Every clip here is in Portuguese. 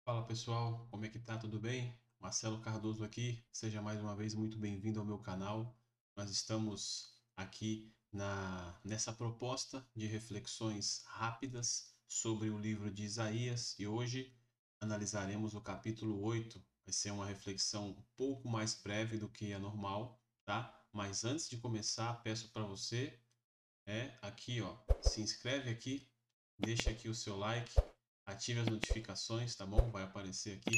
Fala pessoal, como é que tá? Tudo bem? Marcelo Cardoso aqui, seja mais uma vez muito bem-vindo ao meu canal. Nós estamos aqui nessa proposta de reflexões rápidas sobre o livro de Isaías e hoje analisaremos o capítulo 8. Vai ser uma reflexão um pouco mais breve do que a normal, tá? Mas antes de começar, peço para você, aqui ó, se inscreve aqui, deixa aqui o seu like, ative as notificações, tá bom? Vai aparecer aqui.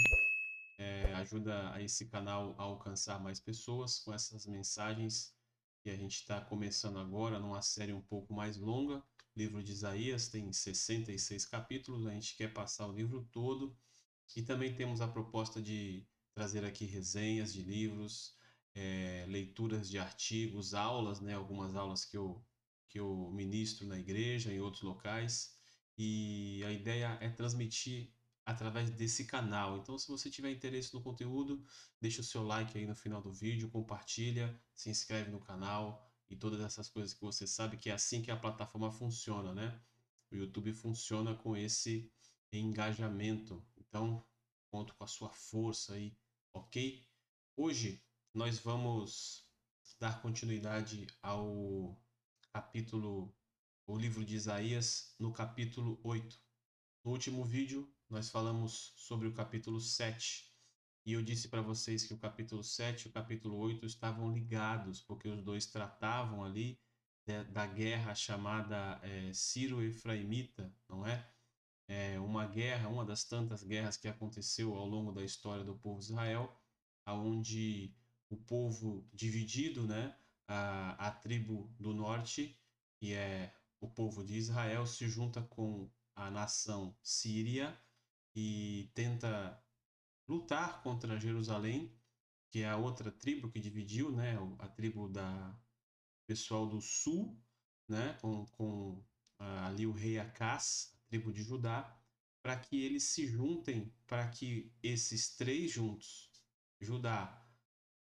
Ajuda a esse canal a alcançar mais pessoas com essas mensagens que a gente está começando agora numa série um pouco mais longa. O livro de Isaías tem 66 capítulos, a gente quer passar o livro todo e também temos a proposta de trazer aqui resenhas de livros, leituras de artigos, aulas, né? Algumas aulas que eu ministro na igreja, em outros locais. E a ideia é transmitir através desse canal. Então, se você tiver interesse no conteúdo, deixa o seu like aí no final do vídeo, compartilha, se inscreve no canal e todas essas coisas que você sabe que é assim que a plataforma funciona, né? O YouTube funciona com esse engajamento. Então, conto com a sua força aí, ok? Hoje nós vamos dar continuidade ao capítulo, o livro de Isaías, no capítulo 8. No último vídeo, nós falamos sobre o capítulo 7. E eu disse para vocês que o capítulo 7 e o capítulo 8 estavam ligados, porque os dois tratavam ali da guerra chamada Sírio-Efraimita, não é? Uma guerra, uma das tantas guerras que aconteceu ao longo da história do povo de Israel, aonde o povo dividido, né, a tribo do norte, que é o povo de Israel, se junta com a nação síria e tenta lutar contra Jerusalém, que é a outra tribo que dividiu, né, a tribo da pessoal do sul, né, com ali o rei Acás, a tribo de Judá, para que eles se juntem, para que esses três juntos, Judá,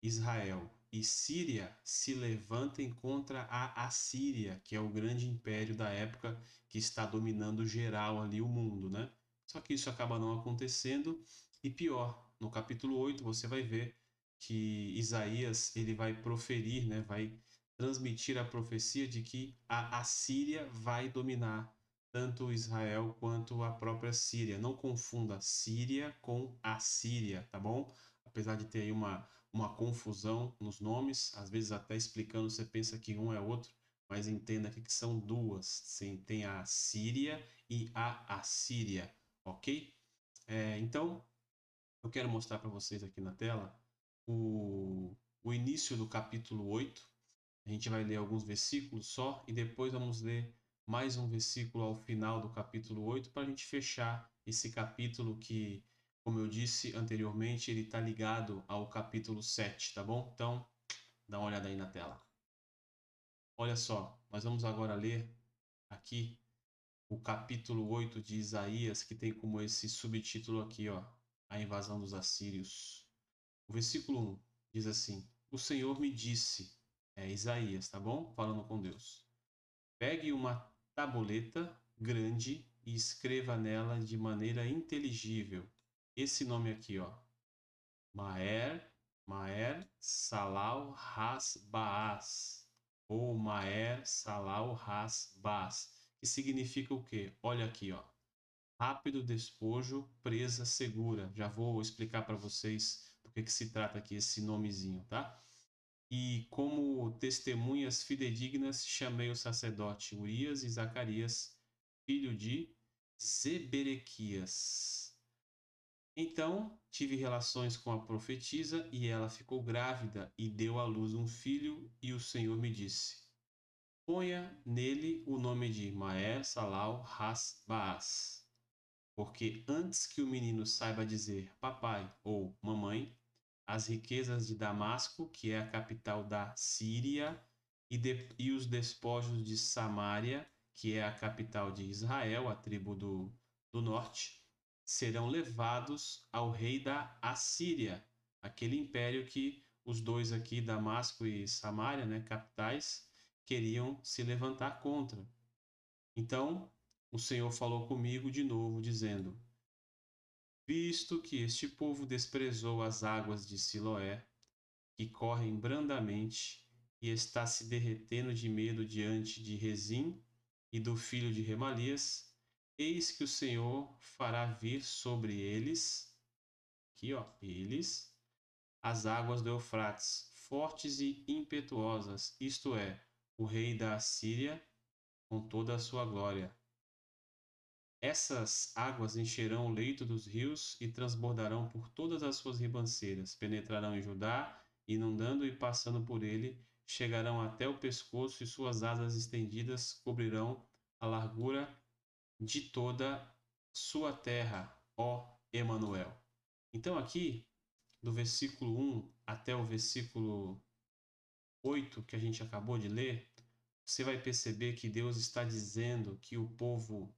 Israel e Síria, se levantem contra a Assíria, que é o grande império da época que está dominando geral ali o mundo, né? Só que isso acaba não acontecendo e pior, no capítulo 8 você vai ver que Isaías ele vai proferir, né, vai transmitir a profecia de que a Assíria vai dominar tanto Israel quanto a própria Síria. Não confunda Síria com Assíria, tá bom? Apesar de ter aí uma confusão nos nomes, às vezes até explicando você pensa que um é outro, mas entenda que são duas. Sim, tem a Síria e a Assíria, ok? Então, eu quero mostrar para vocês aqui na tela o início do capítulo 8. A gente vai ler alguns versículos só e depois vamos ler mais um versículo ao final do capítulo 8 para a gente fechar esse capítulo que, como eu disse anteriormente, ele está ligado ao capítulo 7, tá bom? Então, dá uma olhada aí na tela. Olha só, nós vamos agora ler aqui o capítulo 8 de Isaías, que tem como esse subtítulo aqui, ó, a invasão dos assírios. O versículo 1 diz assim: O Senhor me disse, é Isaías, tá bom? Falando com Deus. Pegue uma tabuleta grande e escreva nela de maneira inteligível esse nome aqui, ó. Maer Salal Has Baas, ou Maer Salal Has Baas, que significa o quê? Olha aqui, ó. Rápido despojo, presa segura. Já vou explicar para vocês do que se trata aqui esse nomezinho, tá? E como testemunhas fidedignas, chamei o sacerdote Urias e Zacarias, filho de Zeberequias. Então tive relações com a profetisa e ela ficou grávida e deu à luz um filho, e o Senhor me disse: Ponha nele o nome de Maer Salal Has Baas, porque antes que o menino saiba dizer papai ou mamãe, as riquezas de Damasco, que é a capital da Síria, e os despojos de Samaria, que é a capital de Israel, a tribo do norte, serão levados ao rei da Assíria, aquele império que os dois aqui, Damasco e Samaria, né, capitais, queriam se levantar contra. Então, o Senhor falou comigo de novo, dizendo: Visto que este povo desprezou as águas de Siloé, que correm brandamente, e está se derretendo de medo diante de Rezim e do filho de Remalias, eis que o Senhor fará vir sobre eles, aqui ó, eles, as águas do Eufrates, fortes e impetuosas, isto é, o rei da Assíria, com toda a sua glória. Essas águas encherão o leito dos rios e transbordarão por todas as suas ribanceiras, penetrarão em Judá, inundando e passando por ele, chegarão até o pescoço e suas asas estendidas cobrirão a largura de toda sua terra, ó Emanuel. Então aqui, do versículo 1 até o versículo 8 que a gente acabou de ler, você vai perceber que Deus está dizendo que o povo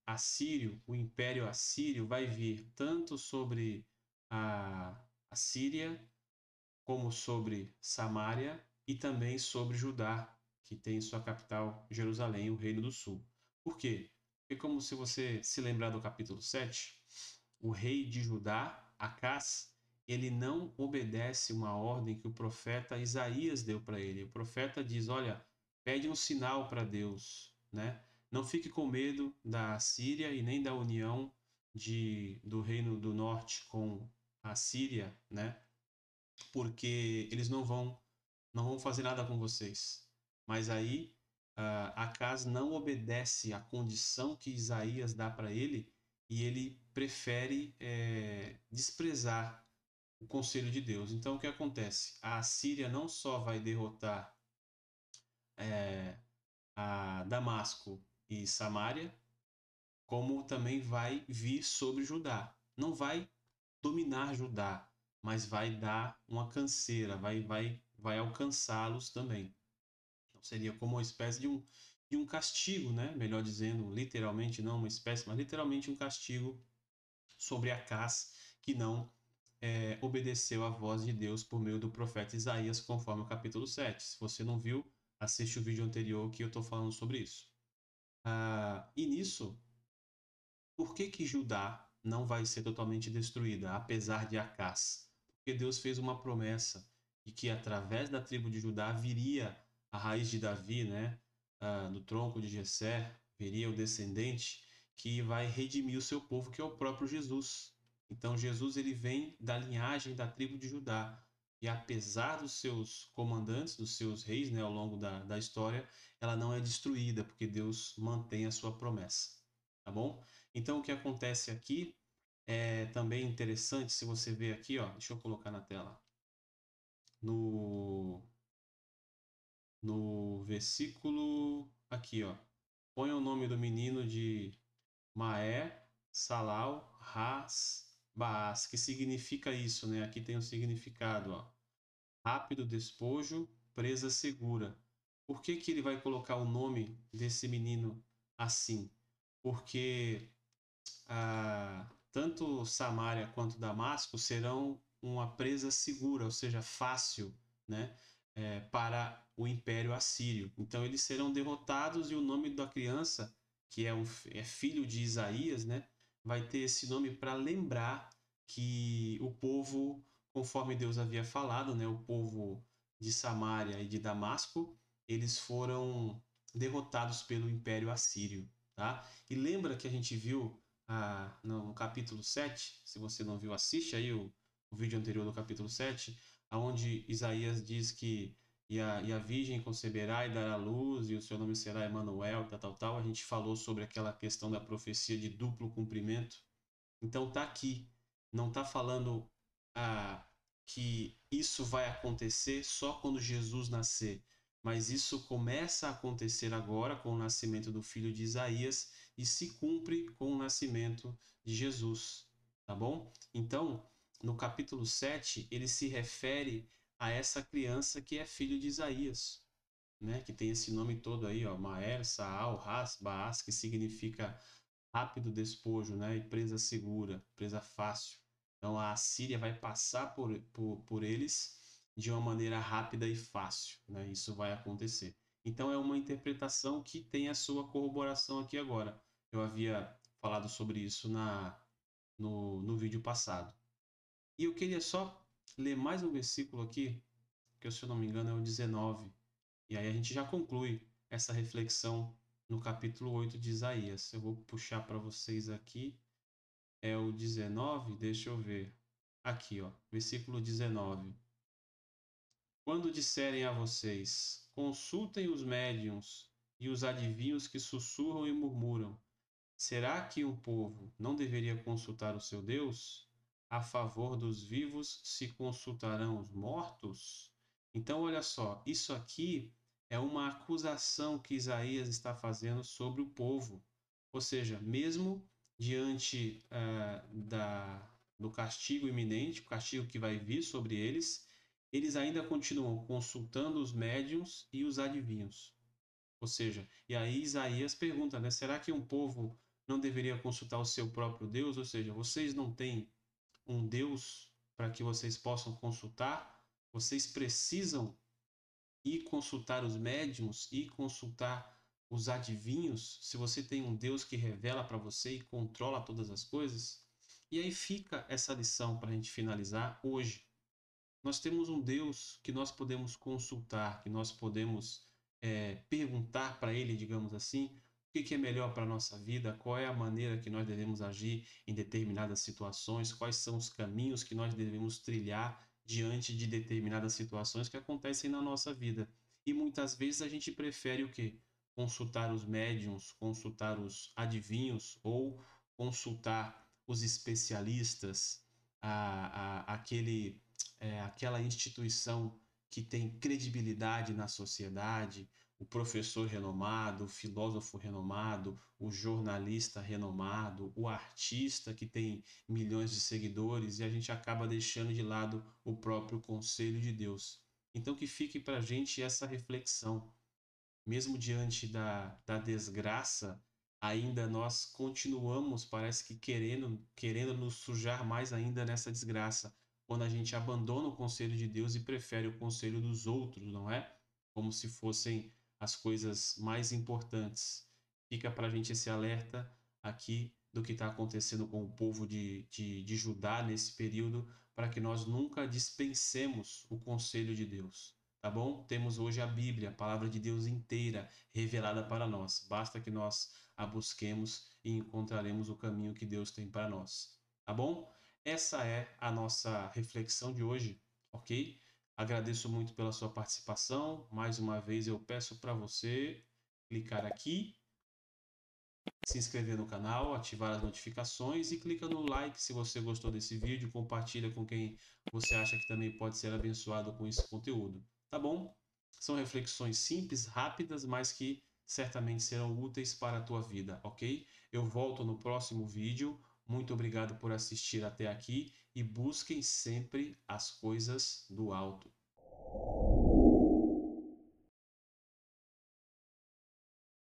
assírio, o império assírio, vai vir tanto sobre a Síria, como sobre Samaria e também sobre Judá, que tem sua capital Jerusalém, o Reino do Sul. Por quê? Porque, como se você se lembrar do capítulo 7, o rei de Judá, Acás, ele não obedece uma ordem que o profeta Isaías deu para ele. O profeta diz: Olha, pede um sinal para Deus, né? Não fique com medo da Síria e nem da união do Reino do Norte com a Síria, né? Porque eles não vão fazer nada com vocês. Mas aí Acas não obedece à condição que Isaías dá para ele e ele prefere desprezar o conselho de Deus. Então o que acontece? A Assíria não só vai derrotar a Damasco e Samaria, como também vai vir sobre Judá. Não vai dominar Judá, mas vai dar uma canseira, vai alcançá-los também. Então seria como uma espécie de um castigo, né? Melhor dizendo, literalmente, não uma espécie, mas literalmente um castigo sobre Acás, que não obedeceu à voz de Deus por meio do profeta Isaías, conforme o capítulo 7. Se você não viu, assiste o vídeo anterior que eu estou falando sobre isso. E nisso, por que que Judá não vai ser totalmente destruída, apesar de Acás? Porque Deus fez uma promessa de que através da tribo de Judá viria a raiz de Davi, né? Do tronco de Jessé, viria o descendente que vai redimir o seu povo, que é o próprio Jesus. Então Jesus ele vem da linhagem da tribo de Judá. E apesar dos seus comandantes, dos seus reis, né, ao longo da história, ela não é destruída, porque Deus mantém a sua promessa. Tá bom? Então, o que acontece aqui é também interessante, se você ver aqui, ó, deixa eu colocar na tela, no, no versículo, aqui, ó, põe o nome do menino de Maé, Salal, Ras, Baas, que significa isso, né? Aqui tem o significado, ó, rápido despojo, presa segura. Por que que ele vai colocar o nome desse menino assim? Porque tanto Samaria quanto Damasco serão uma presa segura, ou seja, fácil, né, para o Império Assírio. Então eles serão derrotados e o nome da criança, que é filho de Isaías, né, vai ter esse nome para lembrar que o povo, conforme Deus havia falado, né, o povo de Samaria e de Damasco, eles foram derrotados pelo Império Assírio. Tá? E lembra que a gente viu no capítulo 7, se você não viu, assiste aí o vídeo anterior do capítulo 7, onde Isaías diz que e a virgem conceberá e dará luz, e o seu nome será Emanuel, tal. A gente falou sobre aquela questão da profecia de duplo cumprimento. Então tá aqui, não tá falando que isso vai acontecer só quando Jesus nascer, mas isso começa a acontecer agora com o nascimento do filho de Isaías e se cumpre com o nascimento de Jesus, tá bom? Então, no capítulo 7, ele se refere a essa criança que é filho de Isaías, né? Que tem esse nome todo aí, ó, Maer, Saal, Ras, Baas, que significa rápido despojo, né? E presa segura, presa fácil. Então a Assíria vai passar por eles de uma maneira rápida e fácil, né? Isso vai acontecer. Então é uma interpretação que tem a sua corroboração aqui agora. Eu havia falado sobre isso no vídeo passado. E eu queria só ler mais um versículo aqui, que se eu não me engano é o 19. E aí a gente já conclui essa reflexão no capítulo 8 de Isaías. Eu vou puxar para vocês aqui. É o 19, deixa eu ver. Aqui, ó, versículo 19. Quando disserem a vocês: consultem os médiuns e os adivinhos que sussurram e murmuram, será que um povo não deveria consultar o seu Deus? A favor dos vivos se consultarão os mortos? Então, olha só, isso aqui é uma acusação que Isaías está fazendo sobre o povo. Ou seja, mesmo diante do castigo iminente, o castigo que vai vir sobre eles, eles ainda continuam consultando os médiuns e os adivinhos. Ou seja, e aí Isaías pergunta, né? Será que um povo não deveria consultar o seu próprio Deus? Ou seja, vocês não têm um Deus para que vocês possam consultar? Vocês precisam ir consultar os médiuns, ir consultar os adivinhos? Se você tem um Deus que revela para você e controla todas as coisas? E aí fica essa lição para a gente finalizar hoje. Nós temos um Deus que nós podemos consultar, que nós podemos perguntar para Ele, digamos assim, o que é melhor para a nossa vida, qual é a maneira que nós devemos agir em determinadas situações, quais são os caminhos que nós devemos trilhar diante de determinadas situações que acontecem na nossa vida. E muitas vezes a gente prefere o quê? Consultar os médiums, consultar os adivinhos ou consultar os especialistas, aquela instituição que tem credibilidade na sociedade, o professor renomado, o filósofo renomado, o jornalista renomado, o artista que tem milhões de seguidores, e a gente acaba deixando de lado o próprio conselho de Deus. Então que fique para a gente essa reflexão. Mesmo diante da desgraça, ainda nós continuamos, parece que querendo nos sujar mais ainda nessa desgraça, quando a gente abandona o conselho de Deus e prefere o conselho dos outros, não é? Como se fossem as coisas mais importantes. Fica para a gente esse alerta aqui do que está acontecendo com o povo de Judá nesse período, para que nós nunca dispensemos o conselho de Deus. Tá bom? Temos hoje a Bíblia, a palavra de Deus inteira revelada para nós. Basta que nós a busquemos e encontraremos o caminho que Deus tem para nós. Tá bom? Essa é a nossa reflexão de hoje, ok? Agradeço muito pela sua participação. Mais uma vez eu peço para você clicar aqui, se inscrever no canal, ativar as notificações e clica no like se você gostou desse vídeo, compartilha com quem você acha que também pode ser abençoado com esse conteúdo, tá bom? São reflexões simples, rápidas, mas que certamente serão úteis para a tua vida, ok? Eu volto no próximo vídeo. Muito obrigado por assistir até aqui e busquem sempre as coisas do alto.